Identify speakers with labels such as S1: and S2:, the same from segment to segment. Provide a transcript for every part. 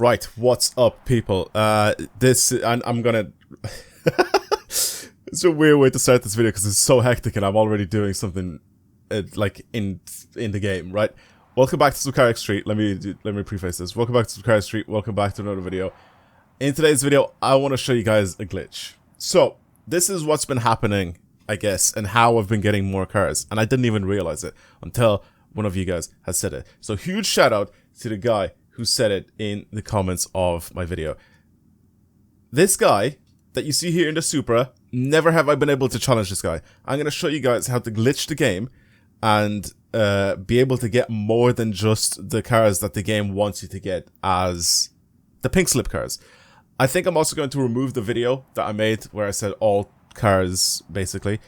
S1: Right, what's up, people? I'm gonna. It's a weird way to start this video because it's so hectic and I'm already doing something, like in the game, right? Welcome back to Subkarik Street. Let me preface this. Welcome back to Subkarik Street. Welcome back to another video. In today's video, I want to show you guys a glitch. So this is what's been happening, I guess, and how I've been getting more cars, and I didn't even realize it until one of you guys has said it. So huge shout out to the guy who said it in the comments of my video. This guy that you see here in the Supra, never have I been able to challenge this guy. I'm going to show you guys how to glitch the game and be able to get more than just the cars that the game wants you to get as the pink slip cars. I think I'm also going to remove the video that I made where I said all cars, basically.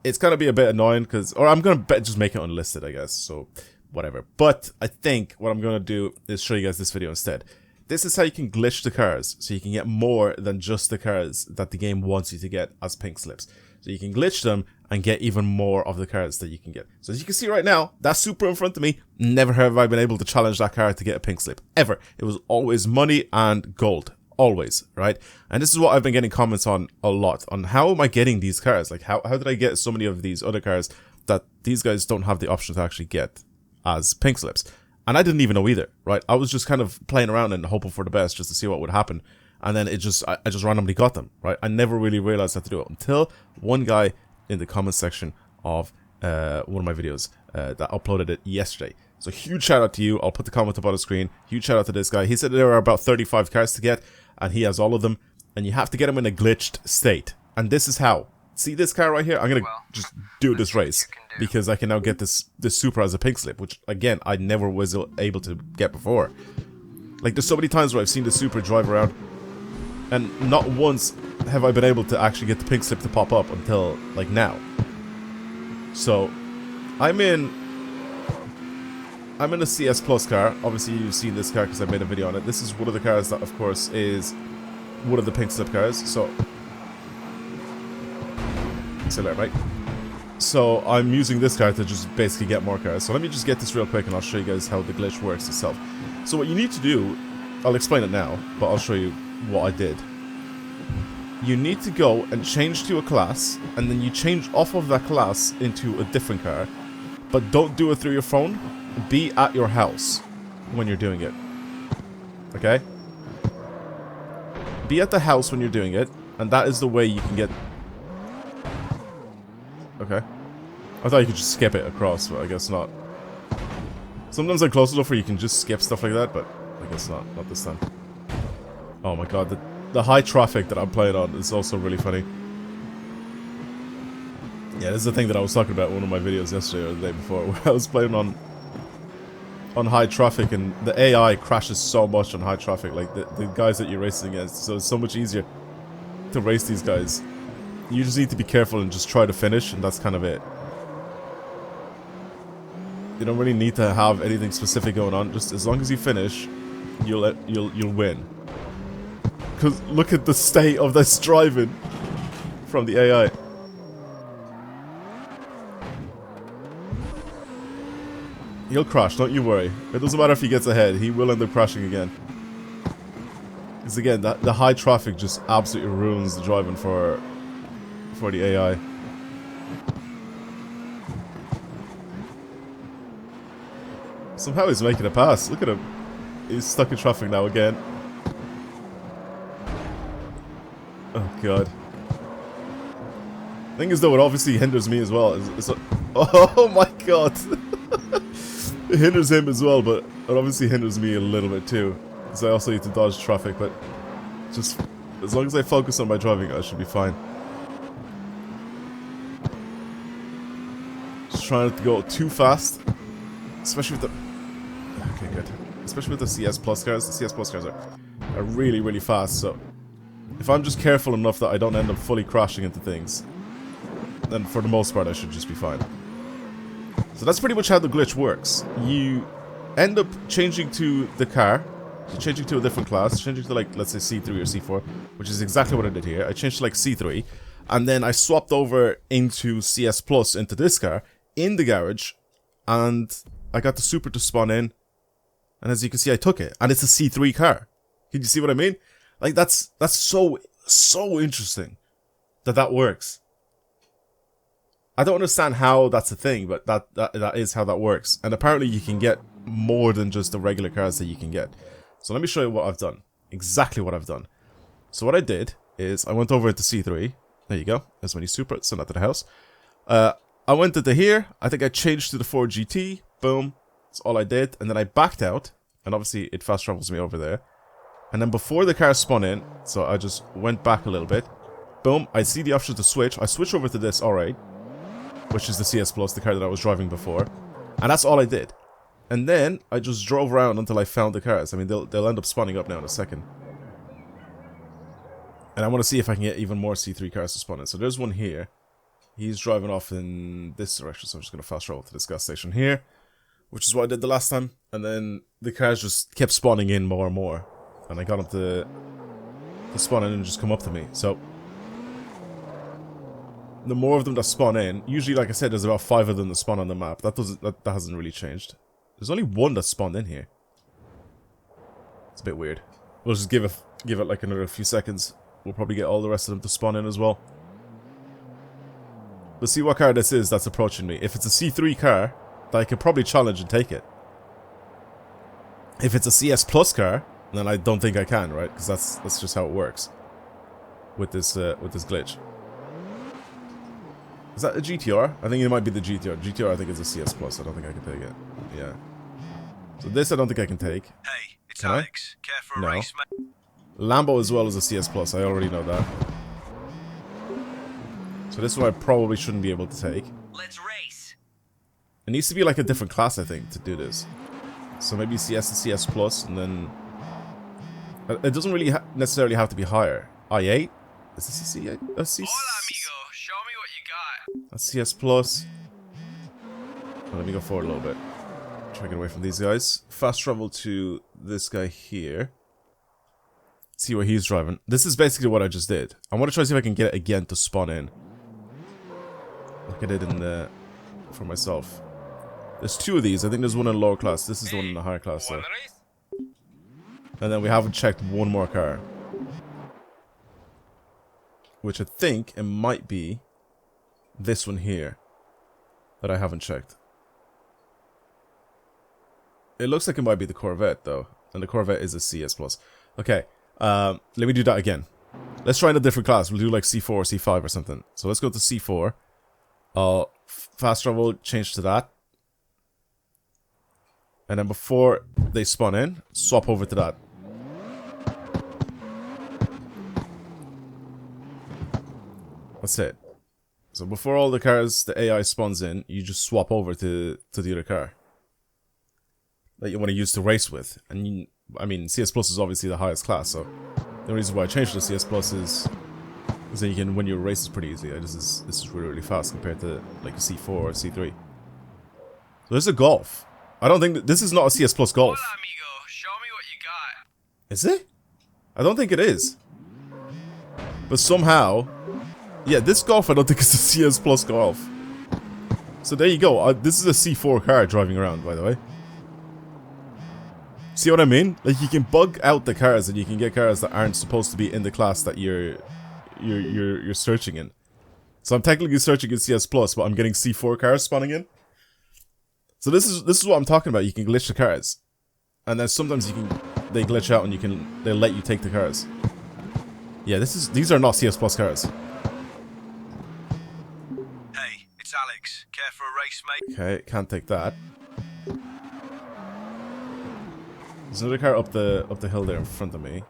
S1: It's going to be a bit annoying or I'm going to just make it unlisted, I guess, so whatever. But I think what I'm going to do is show you guys this video instead. This is how you can glitch the cars, so you can get more than just the cars that the game wants you to get as pink slips. So you can glitch them and get even more of the cars that you can get. So as you can see right now, that Supra in front of me, never have I been able to challenge that car to get a pink slip. Ever. It was always money and gold. Always, right? And this is what I've been getting comments on a lot, on how am I getting these cars? Like, how did I get so many of these other cars that these guys don't have the option to actually get as pink slips? And I didn't even know either, right? I was just kind of playing around and hoping for the best just to see what would happen. And then I just randomly got them, right? I never really realized how to do it until one guy in the comment section of one of my videos that uploaded it yesterday. So huge shout out to you. I'll put the comment up on the screen. Huge shout out to this guy. He said there are about 35 cars to get, and he has all of them. And you have to get them in a glitched state. And this is how. See this car right here? I'm going to just do this race because I can now get this Supra as a pink slip, which, again, I never was able to get before. Like, there's so many times where I've seen the Supra drive around, and not once have I been able to actually get the pink slip to pop up until, like, now. So, I'm in a CS Plus car. Obviously, you've seen this car because I made a video on it. This is one of the cars that, of course, is one of the pink slip cars. So, right? So I'm using this car to just basically get more cars. So let me just get this real quick and I'll show you guys how the glitch works itself. So what you need to do, I'll explain it now, but I'll show you what I did. You need to go and change to a class, and then you change off of that class into a different car, but don't do it through your phone. Be at your house when you're doing it. Okay? Be at the house when you're doing it, and that is the way you can get... Okay. I thought you could just skip it across, but I guess not. Sometimes I'm close enough where you can just skip stuff like that, but I guess not. Not this time. Oh my god, the high traffic that I'm playing on is also really funny. Yeah, this is the thing that I was talking about in one of my videos yesterday or the day before, where I was playing on high traffic, and the AI crashes so much on high traffic, like the guys that you're racing against, so it's so much easier to race these guys. You just need to be careful and just try to finish, and that's kind of it. You don't really need to have anything specific going on. Just as long as you finish, you'll win. Cause look at the state of this driving from the AI. He'll crash, don't you worry. It doesn't matter if he gets ahead, he will end up crashing again. Because again, the high traffic just absolutely ruins the driving for the AI. Somehow he's making a pass. Look at him. He's stuck in traffic now again. Oh god. Thing is though, it obviously hinders me as well. It's like, oh my god. It hinders him as well, but it obviously hinders me a little bit too. So I also need to dodge traffic, but just as long as I focus on my driving, I should be fine. Just trying not to go too fast, especially with the... Okay, good. Especially with the CS Plus cars. The CS Plus cars are really, really fast, so if I'm just careful enough that I don't end up fully crashing into things, then for the most part I should just be fine. So that's pretty much how the glitch works. You end up changing to the car, so changing to a different class, changing to, like, let's say C3 or C4, which is exactly what I did here. I changed to like C3, and then I swapped over into CS Plus into this car in the garage, and I got the Supra to spawn in, and as you can see, I took it, and it's a C3 car. Can you see what I mean? Like, that's so interesting that works. I don't understand how that's a thing, but that is how that works. And apparently you can get more than just the regular cars that you can get. So let me show you what I've done. Exactly what I've done. So what I did is I went over into C3. There you go. That's when you super it. Send that to the house. I went into here. I think I changed to the Ford GT. Boom. That's all I did. And then I backed out. And obviously it fast travels me over there. And then before the car spun in, so I just went back a little bit. Boom. I see the option to switch. I switch over to this, alright. Which is the CS Plus, the car that I was driving before. And that's all I did. And then I just drove around until I found the cars. I mean, they'll end up spawning up now in a second. And I want to see if I can get even more C3 cars to spawn in. So there's one here. He's driving off in this direction, so I'm just going to fast travel to this gas station here. Which is what I did the last time. And then the cars just kept spawning in more and more. And I got them to spawn in and just come up to me. So the more of them that spawn in, usually, like I said, there's about 5 of them that spawn on the map. That hasn't really changed. There's only one that spawned in here. It's a bit weird. We'll just give it like another few seconds. We'll probably get all the rest of them to spawn in as well. Let's see what car this is that's approaching me. If it's a C3 car, then I could probably challenge and take it. If it's a CS Plus car, then I don't think I can, right? Because that's just how it works with this glitch. Is that a GTR? I think it might be the GTR. GTR I think is a CS Plus. I don't think I can take it. Yeah. So this I don't think I can take.
S2: Hey, it's Alex. Care for a race, mate?
S1: Lambo as well as a CS Plus. I already know that. So this one I probably shouldn't be able to take.
S2: Let's race.
S1: It needs to be like a different class, I think, to do this. So maybe CS and CS Plus, and then it doesn't really necessarily have to be higher. I8? Is this a C8?
S2: Hola, amigo. Show me what you got.
S1: A CS Plus. Oh, let me go forward a little bit. Try to get away from these guys. Fast travel to this guy here. See what he's driving. This is basically what I just did. I want to try to see if I can get it again to spawn in. Look at it in the for myself. There's 2 of these. I think there's one in lower class. This is the one in the higher class, though. And then we haven't checked one more car. Which I think it might be this one here that I haven't checked. It looks like it might be the Corvette, though. And the Corvette is a CS Plus. Okay, let me do that again. Let's try in a different class. We'll do like C4 or C5 or something. So let's go to C4. I'll fast travel, change to that. And then before they spawn in, swap over to that. That's it. So before all the cars, the AI spawns in, you just swap over to the other car that you want to use to race with. And you, I mean, CS Plus is obviously the highest class, so the reason why I changed to CS Plus is that you can win your races pretty easily. This is really, really fast compared to like a C4 or a C3. So there's a Golf. I don't think this is not a CS Plus Golf.
S2: Hola, amigo. Show me what you got.
S1: Is it? I don't think it is. But somehow, yeah, this Golf I don't think is a CS Plus Golf. So there you go. This is a C4 car driving around, by the way. See what I mean? Like, you can bug out the cars and you can get cars that aren't supposed to be in the class that you're searching in. So I'm technically searching in CS Plus, but I'm getting C4 cars spawning in. So this is what I'm talking about. You can glitch the cars, and then sometimes they glitch out and they'll let you take the cars. Yeah, these are not CS Plus cars.
S2: Hey, it's Alex. Care for a race, mate?
S1: Okay, can't take that. There's another car up the hill there in front of me.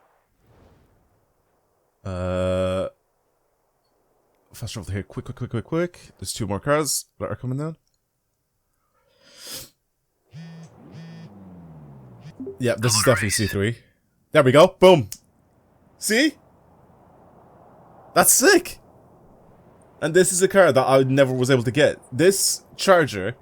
S1: Fast travel here, quick. There's 2 more cars that are coming down. Yeah, this is definitely C3. There we go. Boom. See? That's sick. And this is a car that I never was able to get. This Charger,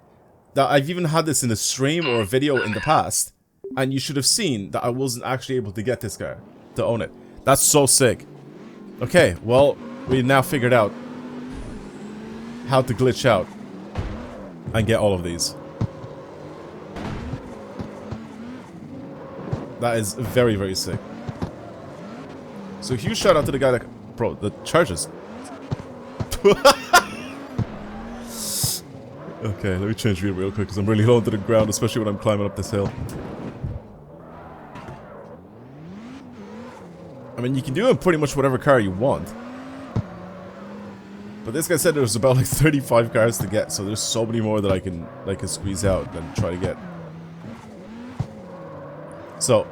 S1: that I've even had this in a stream or a video in the past, and you should have seen that I wasn't actually able to get this car to own it. That's so sick. Okay, well, we now figured out how to glitch out and get all of these. That is very, very sick. So huge shout out to the guy that... Bro, the charges. Okay, let me change view real quick because I'm really low to the ground, especially when I'm climbing up this hill. I mean, you can do it in pretty much whatever car you want. But this guy said there was about like 35 cars to get, so there's so many more that I can squeeze out and try to get. So,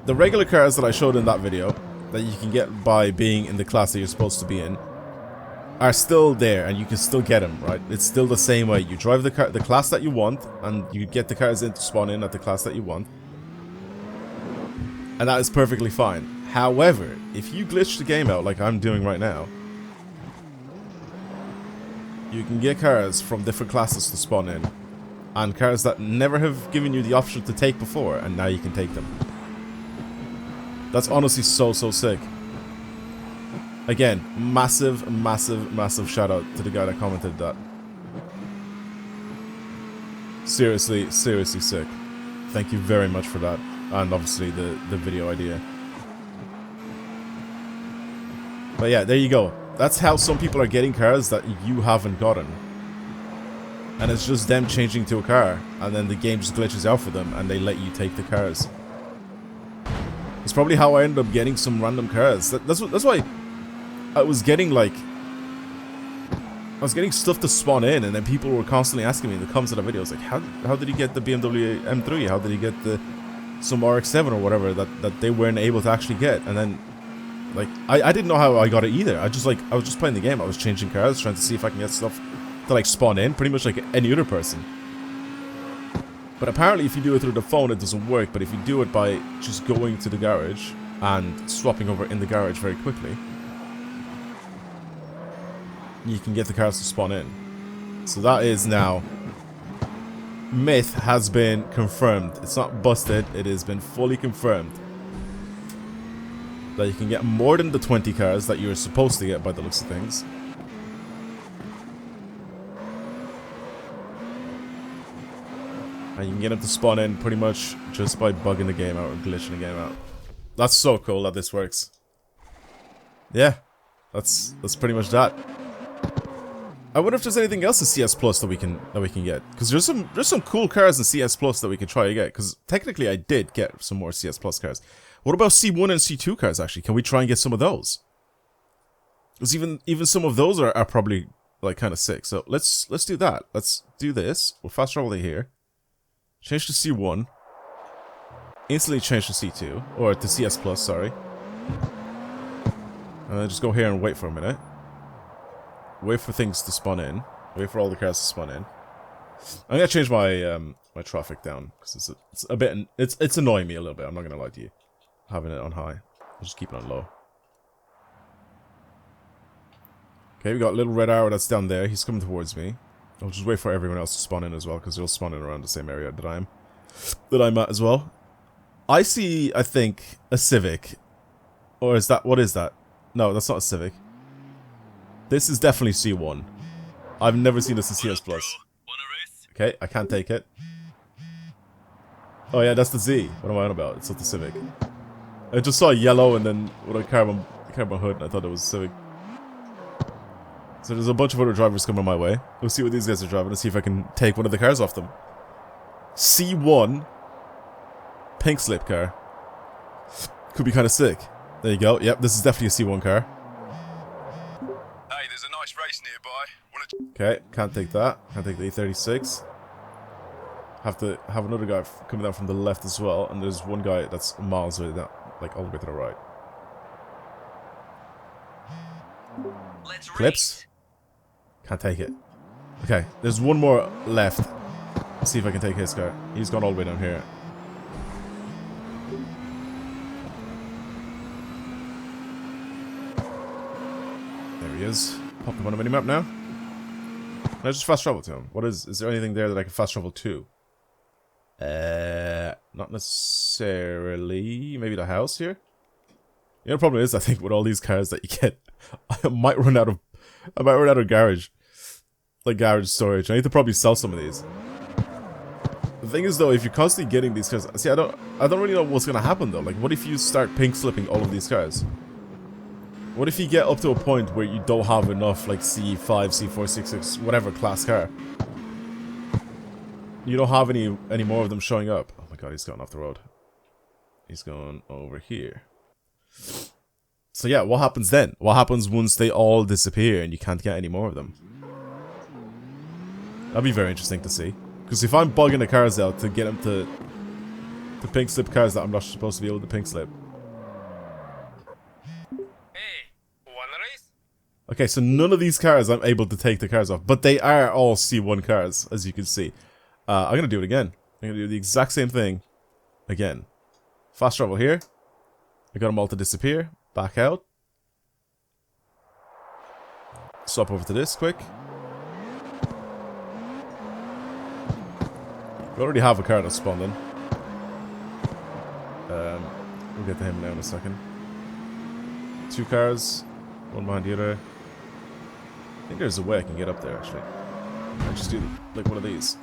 S1: the regular cars that I showed in that video, that you can get by being in the class that you're supposed to be in, are still there, and you can still get them, right? It's still the same way. You drive the class that you want, and you get the cars in to spawn in at the class that you want. And that is perfectly fine. However, if you glitch the game out like I'm doing right now, you can get cars from different classes to spawn in, and cars that never have given you the option to take before, and now you can take them. That's honestly so sick. Again, massive shout out to the guy that commented that. Seriously sick. Thank you very much for that, and obviously the video idea. But yeah, there you go. That's how some people are getting cars that you haven't gotten. And it's just them changing to a car, and then the game just glitches out for them, and they let you take the cars. It's probably how I ended up getting some random cars. That's why I was getting like... I was getting stuff to spawn in, and then people were constantly asking me in the comments of the videos, like, how did he get the BMW M3? How did he get some RX-7 or whatever that they weren't able to actually get? And then... like, I didn't know how I got it either. I was just playing the game. I was changing cars, trying to see if I can get stuff to like spawn in, pretty much like any other person. But apparently if you do it through the phone, it doesn't work. But if you do it by just going to the garage and swapping over in the garage very quickly, you can get the cars to spawn in. So that is now... myth has been confirmed. It's not busted, it has been fully confirmed. That you can get more than the 20 cars that you're supposed to get by the looks of things. And you can get them to spawn in pretty much just by bugging the game out or glitching the game out. That's so cool that this works. Yeah, that's pretty much that. I wonder if there's anything else in CS Plus that we can get, because there's some cool cars in CS Plus that we could try to get. Because technically I did get some more CS Plus cars. What about C1 and C2 cars actually? Can we try and get some of those? Because even some of those are probably like kind of sick. So let's do that. Let's do this. We'll fast travel to here. Change to C1. Instantly change to C2 or to CS Plus. Sorry. And then just go here and wait for a minute. Wait for things to spawn in. Wait for all the cars to spawn in. I'm gonna change my my traffic down because it's a bit it's annoying me a little bit. I'm not gonna lie to you. Having it on high. I'll just keep it on low. Okay, we got a little red arrow that's down there. He's coming towards me. I'll just wait for everyone else to spawn in as well, because they'll spawn in around the same area that I'm at as well. I see, I think, a Civic. Or is that, what is that? No, that's not a Civic. This is definitely C1. I've never seen this in CS Plus. Okay, I can't take it. Oh yeah, that's the Z. What am I on about? It's not the Civic. I just saw yellow and then with a carbon hood, and I thought it was Civic. So there's a bunch of other drivers coming my way. We'll see what these guys are driving and see if I can take one of the cars off them. C1 pink slip car. Could be kind of sick. There you go. Yep, this is definitely a C1 car.
S2: Hey, there's a nice race nearby.
S1: Okay, can't take that. Can't take the E36. Have to have another guy coming down from the left as well, and there's one guy that's miles away down, like all the way to the right.
S2: Let's
S1: Clips? Can't take it. Okay, there's one more left. Let's see if I can take his car. He's gone all the way down here. There he is. Pop him on a minimap now. Can I just fast travel to him? Is there anything there that I can fast travel to? Not necessarily. Maybe the house here? You know, the problem is, I think with all these cars that you get, I might run out of garage. Like garage storage. I need to probably sell some of these. The thing is though, if you're constantly getting these cars, see, I don't really know what's gonna happen though. Like, what if you start pink slipping all of these cars? What if you get up to a point where you don't have enough, like, C5, C4, C6, whatever class car? You don't have any more of them showing up. Oh my god, he's gone off the road. He's going over here. So yeah, what happens then? What happens once they all disappear and you can't get any more of them? That'd be very interesting to see. Because if I'm bugging the cars out to get them to pink slip cars that I'm not supposed to be able to pink slip.
S2: Hey, wanna race?
S1: Okay, so none of these cars I'm able to take the cars off, but they are all C1 cars, as you can see. I'm gonna do it again. I'm gonna do the exact same thing again. Fast travel here. I got them all to disappear. Back out. Swap over to this quick. We already have a car that's spawned in. We'll get to him now in a second. 2 cars, one behind the other. I think there's a way I can get up there actually. I just do like one of these.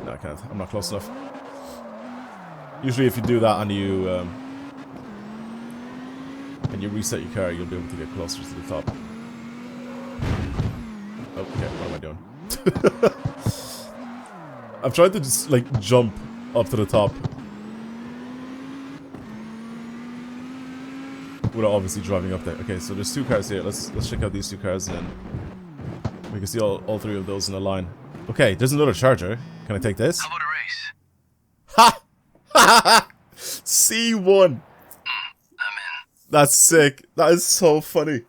S1: No, I can't. I'm not close enough. Usually, if you do that and you reset your car, you'll be able to get closer to the top. Oh, okay. What am I doing? I'm trying to just like jump up to the top without obviously driving up there. Okay, so there's 2 cars here. Let's check out these 2 cars and then we can see all 3 of those in a line. Okay, there's another charger. Can I take this?
S2: How about a race?
S1: Ha! C1.
S2: I'm in.
S1: That's sick. That is so funny.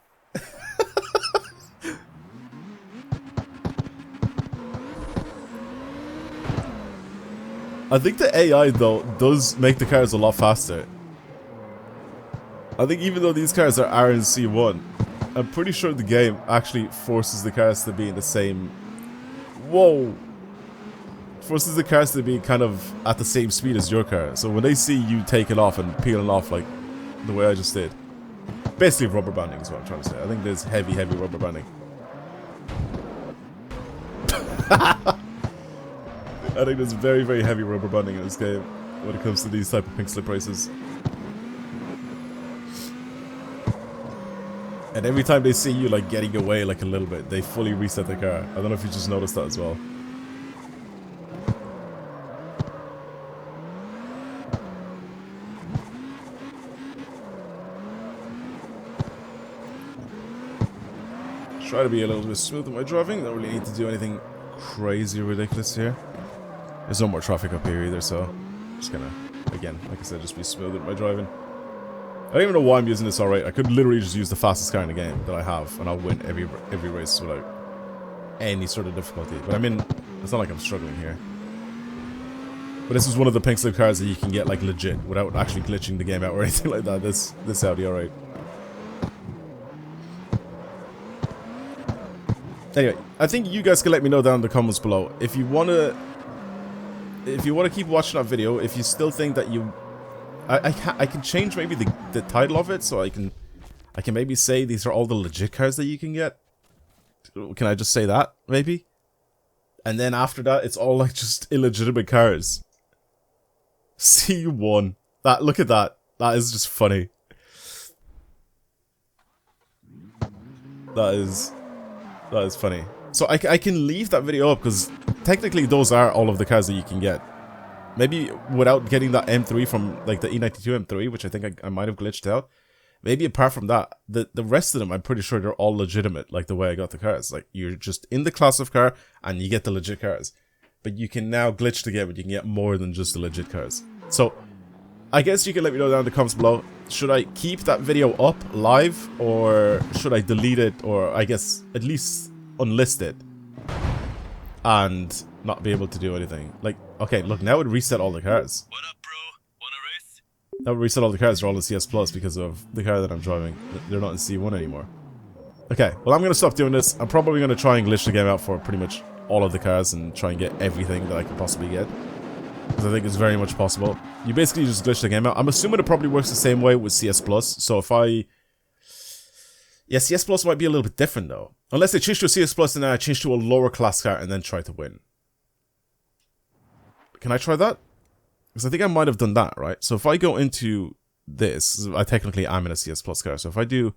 S1: I think the AI though does make the cars a lot faster. I think even though these cars are in C1, I'm pretty sure the game actually forces the cars to be in the same... Whoa! Forces the cars to be kind of at the same speed as your car. So when they see you taking off and peeling off like the way I just did. Basically rubber banding is what I'm trying to say. I think there's heavy rubber banding. I think there's very heavy rubber banding in this game when it comes to these type of pink slip races. And every time they see you like getting away like a little bit, they fully reset the car. I don't know if you just noticed that as well. Try to be a little bit smooth with my driving. Don't really need to do anything crazy ridiculous here. There's no more traffic up here either, so just gonna, again, like I said, just be smooth with my driving. I don't even know why I'm using this alright. I could literally just use the fastest car in the game that I have, and I'll win every race without any sort of difficulty. But I mean, it's not like I'm struggling here. But this is one of the pink slip cars that you can get like legit without actually glitching the game out or anything like that. This Audi, alright. Anyway, I think you guys can let me know down in the comments below if you wanna keep watching that video. If you still think that I can change maybe the title of it, so I can maybe say these are all the legit cars that you can get. Can I just say that maybe? And then after that, it's all like just illegitimate cars. C1. Look at that. That is just funny. That is funny. So I can leave that video up because technically those are all of the cars that you can get. Maybe without getting that M3 from like the E92 M3, which I think I might have glitched out. Maybe apart from that, the rest of them, I'm pretty sure they're all legitimate, like the way I got the cars. Like you're just in the class of car and you get the legit cars. But you can now glitch the game and you can get more than just the legit cars. So I guess you can let me know down in the comments below. Should I keep that video up live or should I delete it, or I guess at least unlist it and not be able to do anything? Like, okay, look, now it reset all the cars.
S2: What up, bro? Wanna race?
S1: Now it reset all the cars. They're all in CS Plus because of the car that I'm driving. They're not in C1 anymore. Okay, well I'm going to stop doing this. I'm probably going to try and glitch the game out for pretty much all of the cars and try and get everything that I can possibly get. Because I think it's very much possible. You basically just glitch the game out. I'm assuming it probably works the same way with CS Plus. So if yeah, CS Plus might be a little bit different though. Unless they change to a CS Plus and then I change to a lower class car and then try to win. Can I try that? Because I think I might have done that, right? So if I go into this, I technically am in a CS Plus car. So if I do,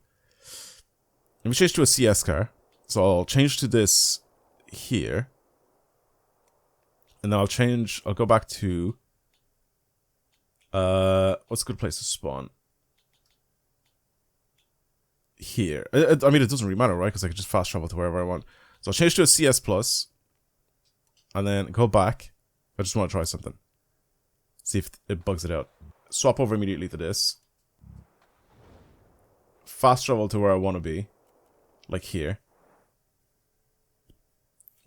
S1: let me change to a CS car. So I'll change to this here. And then I'll go back to, what's a good place to spawn? Here. I mean, it doesn't really matter, right? Because I can just fast travel to wherever I want. So I'll change to a CS Plus. And then go back. I just want to try something. See if it bugs it out. Swap over immediately to this. Fast travel to where I want to be. Like here.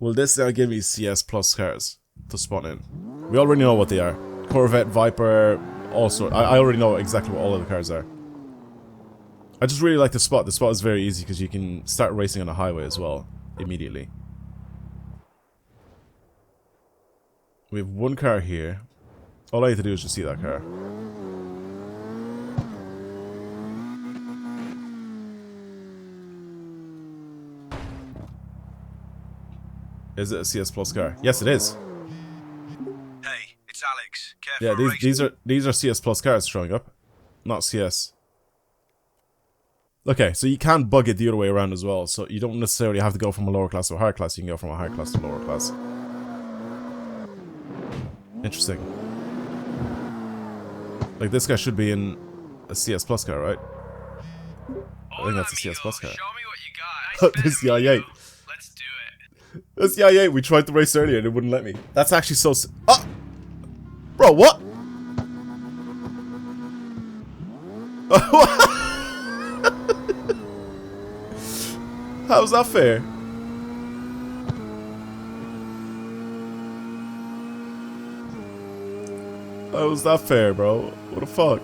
S1: Will this now give me CS Plus cars to spawn in? We already know what they are. Corvette, Viper, all sorts. I already know exactly what all of the cars are. I just really like the spot. The spot is very easy because you can start racing on a highway as well. Immediately. We have one car here. All I need to do is just see that car. Is it a CS Plus car? Yes, it is.
S2: Hey, it's Alex. Care
S1: Yeah,
S2: for a race?
S1: these are CS Plus cars showing up, not CS. Okay, so you can bug it the other way around as well. So you don't necessarily have to go from a lower class to a higher class. You can go from a higher class to a lower class. Interesting. Like this guy should be in a CS Plus car, right? I think that's a CS Plus car.
S2: Show me what you got.
S1: This is the i8.
S2: Let's do it.
S1: That's the i8. We tried to race earlier and it wouldn't let me. That's actually so... Oh! Bro, what? How's that fair? How's that fair, bro? What the fuck?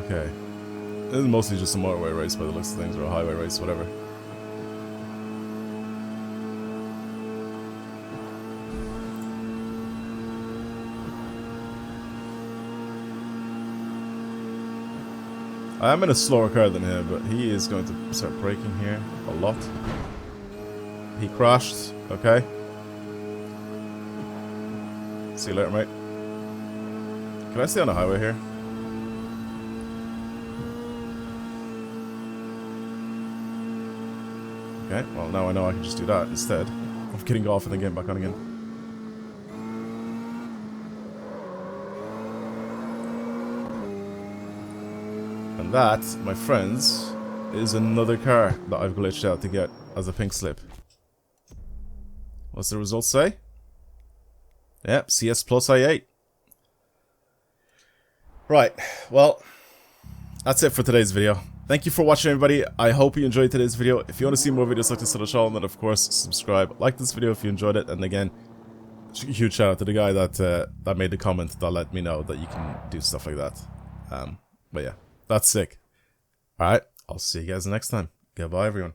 S1: Okay. This is mostly just a motorway race by the looks of things, or a highway race, whatever. I am in a slower car than him, but he is going to start braking here a lot. He crashed, okay. See you later, mate. Can I stay on the highway here? Okay, well now I know I can just do that instead of getting off and then getting back on again. And that, my friends, is another car that I've glitched out to get as a pink slip. What's the results say? Yep, CS Plus i8. Right, well, that's it for today's video. Thank you for watching, everybody. I hope you enjoyed today's video. If you want to see more videos like this on the channel, then of course subscribe. Like this video if you enjoyed it, and again, huge shout out to the guy that made the comment that let me know that you can do stuff like that. But yeah, that's sick. Alright, I'll see you guys next time. Goodbye, everyone.